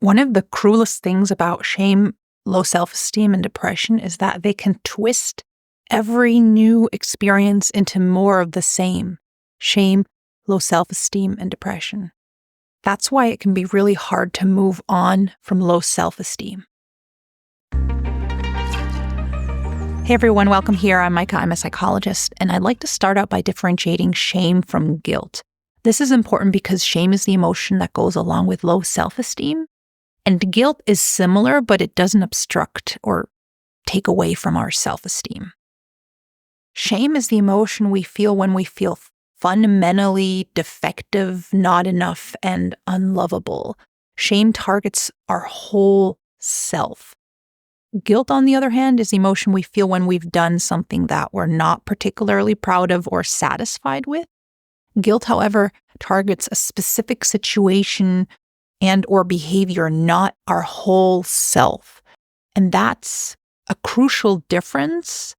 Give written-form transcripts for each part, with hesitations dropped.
One of the cruelest things about shame, low self-esteem, and depression is that they can twist every new experience into more of the same. Shame, low self-esteem, and depression. That's why it can be really hard to move on from low self-esteem. Hey everyone, welcome here. I'm Maika. I'm a psychologist, and I'd like to start out by differentiating shame from guilt. This is important because shame is the emotion that goes along with low self-esteem, and guilt is similar, but it doesn't obstruct or take away from our self-esteem. Shame is the emotion we feel when we feel fundamentally defective, not enough, and unlovable. Shame targets our whole self. Guilt, on the other hand, is the emotion we feel when we've done something that we're not particularly proud of or satisfied with. Guilt, however, targets a specific situation and or behavior, not our whole self. And that's a crucial difference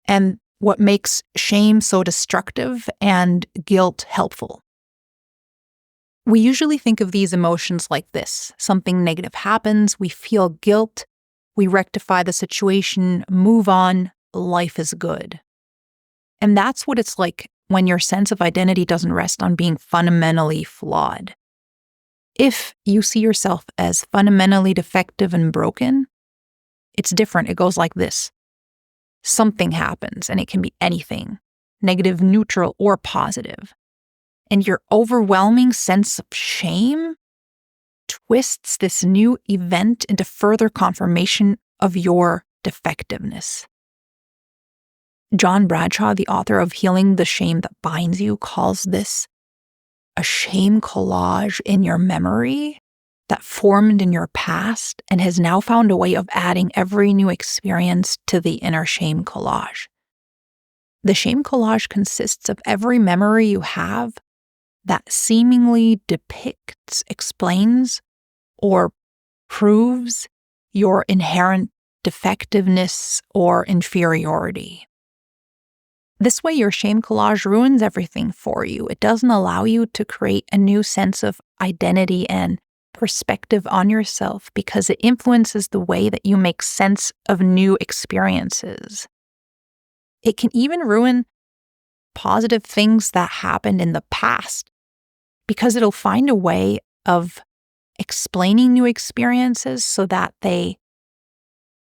and what makes shame so destructive and guilt helpful. We usually think of these emotions like this. Something negative happens, we feel guilt, we rectify the situation, move on, life is good. And that's what it's like when your sense of identity doesn't rest on being fundamentally flawed. If you see yourself as fundamentally defective and broken, it's different. It goes like this. Something happens, and it can be anything, negative, neutral, or positive. And your overwhelming sense of shame twists this new event into further confirmation of your defectiveness. John Bradshaw, the author of Healing the Shame That Binds You, calls this a shame collage in your memory that formed in your past and has now found a way of adding every new experience to the inner shame collage. The shame collage consists of every memory you have that seemingly depicts, explains, or proves your inherent defectiveness or inferiority. This way, your shame collage ruins everything for you. It doesn't allow you to create a new sense of identity and perspective on yourself because it influences the way that you make sense of new experiences. It can even ruin positive things that happened in the past because it'll find a way of explaining new experiences so that they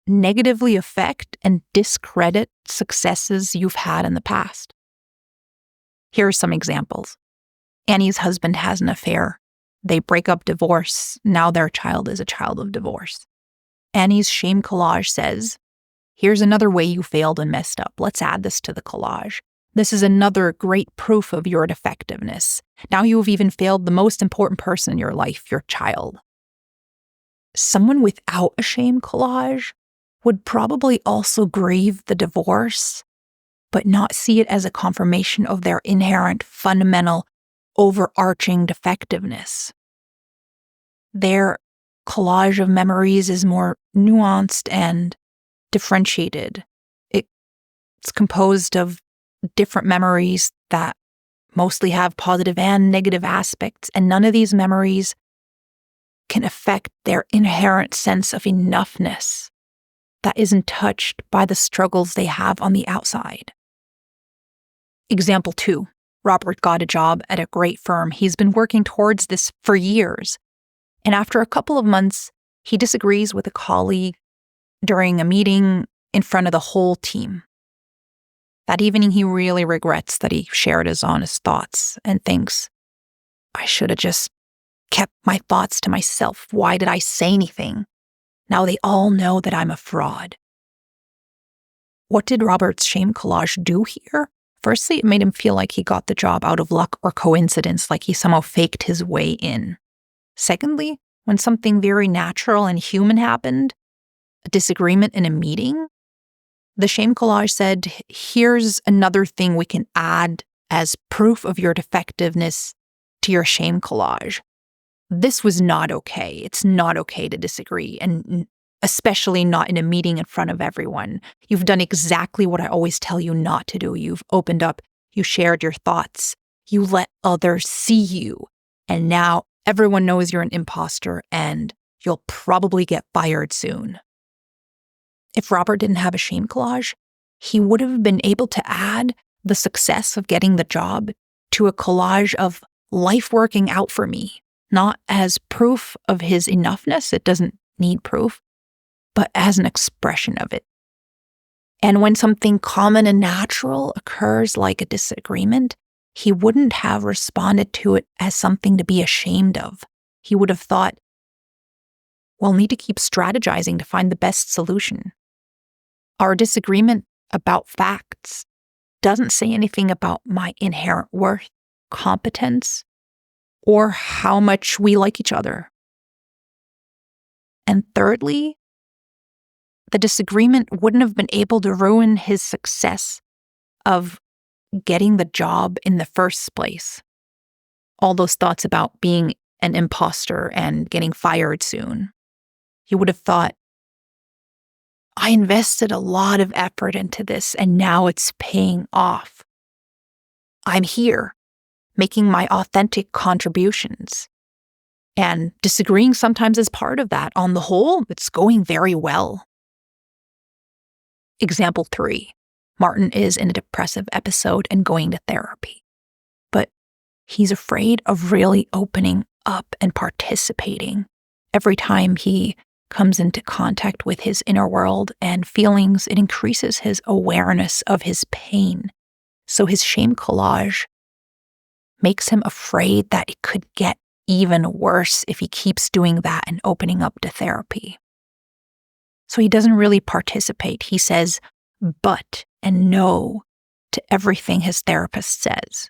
negatively affect and discredit successes you've had in the past. Here are some examples. Annie's husband has an affair. They break up, divorce. Now their child is a child of divorce. Annie's shame collage says, "Here's another way you failed and messed up. Let's add this to the collage. This is another great proof of your defectiveness. Now you've even failed the most important person in your life, your child." Someone without a shame collage would probably also grieve the divorce, but not see it as a confirmation of their inherent, fundamental, overarching defectiveness. Their collage of memories is more nuanced and differentiated. It's composed of different memories that mostly have positive and negative aspects, and none of these memories can affect their inherent sense of enoughness that isn't touched by the struggles they have on the outside. Example 2. Robert got a job at a great firm. He's been working towards this for years. And after a couple of months, he disagrees with a colleague during a meeting in front of the whole team. That evening, he really regrets that he shared his honest thoughts and thinks, "I should have just kept my thoughts to myself. Why did I say anything? Now they all know that I'm a fraud." What did Robert's shame collage do here? Firstly, it made him feel like he got the job out of luck or coincidence, like he somehow faked his way in. Secondly, when something very natural and human happened, a disagreement in a meeting, the shame collage said, "Here's another thing we can add as proof of your defectiveness to your shame collage. This was not okay. It's not okay to disagree, and especially not in a meeting in front of everyone. You've done exactly what I always tell you not to do. You've opened up, you shared your thoughts, you let others see you, and now everyone knows you're an imposter and you'll probably get fired soon. If Robert didn't have a shame collage, he would have been able to add the success of getting the job to a collage of life working out for me, not as proof of his enoughness, it doesn't need proof, but as an expression of it. And when something common and natural occurs like a disagreement, he wouldn't have responded to it as something to be ashamed of. He would have thought, we'll need to keep strategizing to find the best solution. Our disagreement about facts doesn't say anything about my inherent worth, competence, or how much we like each other. And thirdly, the disagreement wouldn't have been able to ruin his success of getting the job in the first place. All those thoughts about being an imposter and getting fired soon. He would have thought, I invested a lot of effort into this and now it's paying off. I'm here, making my authentic contributions. And disagreeing sometimes is part of that. On the whole, it's going very well. Example 3. Martin is in a depressive episode and going to therapy. But he's afraid of really opening up and participating. Every time he comes into contact with his inner world and feelings, it increases his awareness of his pain. So his shame collage makes him afraid that it could get even worse if he keeps doing that and opening up to therapy. So he doesn't really participate. He says but and no to everything his therapist says.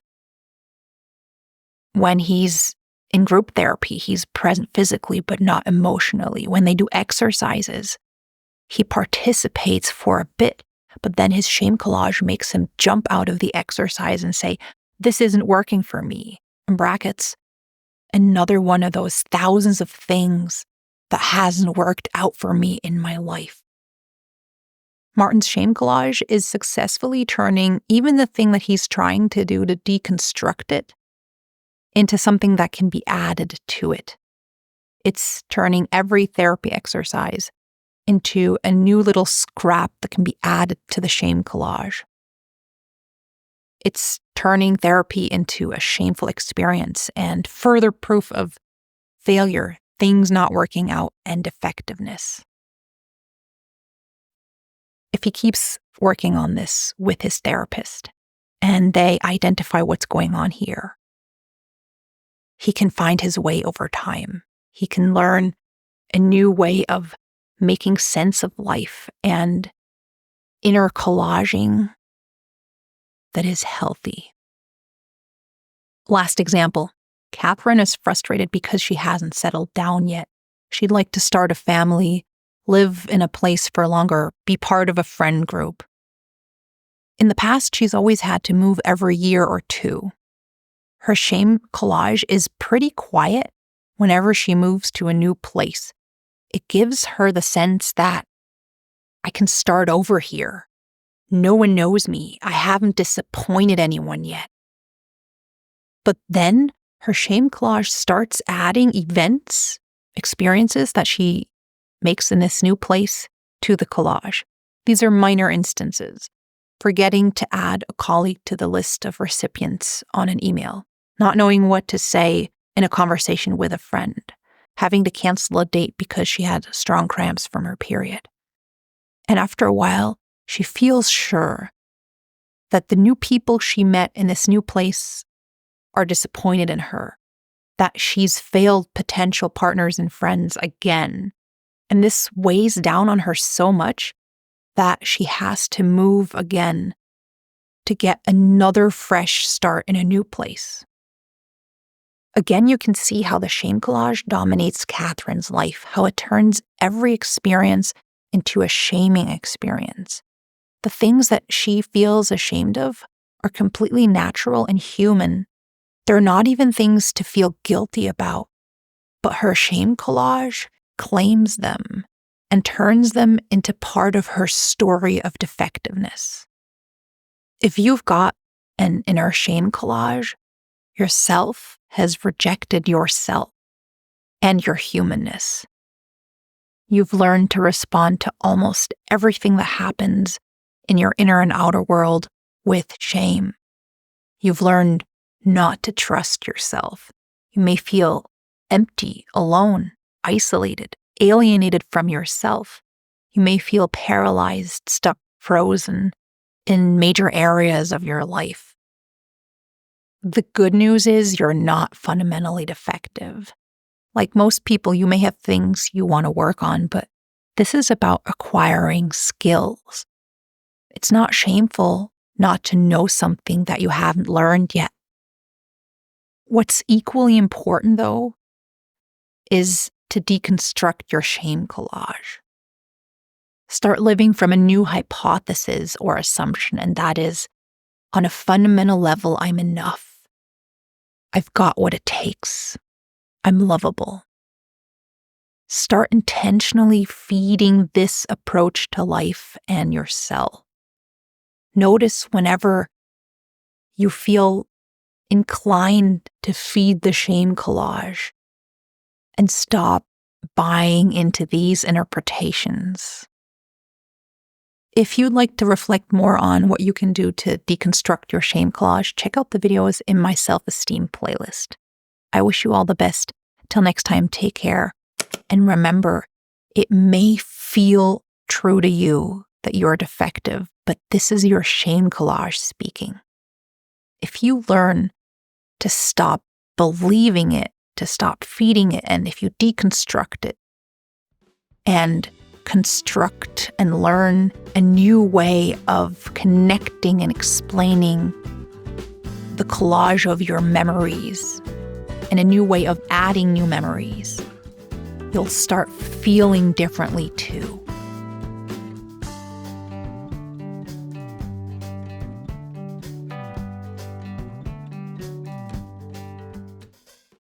When he's in group therapy, he's present physically but not emotionally. When they do exercises, he participates for a bit, but then his shame collage makes him jump out of the exercise and say, this isn't working for me. In brackets, another one of those thousands of things that hasn't worked out for me in my life. Martin's shame collage is successfully turning even the thing that he's trying to do to deconstruct it into something that can be added to it. It's turning every therapy exercise into a new little scrap that can be added to the shame collage. It's turning therapy into a shameful experience and further proof of failure, things not working out, and effectiveness. If he keeps working on this with his therapist and they identify what's going on here, he can find his way over time. He can learn a new way of making sense of life and inner collaging that is healthy. Last example, Cathrin is frustrated because she hasn't settled down yet. She'd like to start a family, live in a place for longer, be part of a friend group. In the past, she's always had to move every year or two. Her shame collage is pretty quiet whenever she moves to a new place. It gives her the sense that I can start over here. No one knows me. I haven't disappointed anyone yet. But then her shame collage starts adding events, experiences that she makes in this new place to the collage. These are minor instances. Forgetting to add a colleague to the list of recipients on an email, not knowing what to say in a conversation with a friend, having to cancel a date because she had strong cramps from her period. And after a while, she feels sure that the new people she met in this new place are disappointed in her, that she's failed potential partners and friends again. And this weighs down on her so much that she has to move again to get another fresh start in a new place. Again, you can see how the shame collage dominates Cathrin's life, how it turns every experience into a shaming experience. The things that she feels ashamed of are completely natural and human. They're not even things to feel guilty about, but her shame collage claims them and turns them into part of her story of defectiveness. If you've got an inner shame collage, yourself has rejected yourself and your humanness. You've learned to respond to almost everything that happens in your inner and outer world with shame. You've learned not to trust yourself. You may feel empty, alone, isolated, alienated from yourself. You may feel paralyzed, stuck, frozen in major areas of your life. The good news is you're not fundamentally defective. Like most people, you may have things you want to work on, but this is about acquiring skills. It's not shameful not to know something that you haven't learned yet. What's equally important, though, is to deconstruct your shame collage. Start living from a new hypothesis or assumption, and that is, on a fundamental level, I'm enough. I've got what it takes. I'm lovable. Start intentionally feeding this approach to life and yourself. Notice whenever you feel inclined to feed the shame collage and stop buying into these interpretations. If you'd like to reflect more on what you can do to deconstruct your shame collage, check out the videos in my self-esteem playlist. I wish you all the best. Till next time, take care. And remember, it may feel true to you that you're defective, but this is your shame collage speaking. If you learn to stop believing it, to stop feeding it, and if you deconstruct it and construct and learn a new way of connecting and explaining the collage of your memories and a new way of adding new memories, you'll start feeling differently too.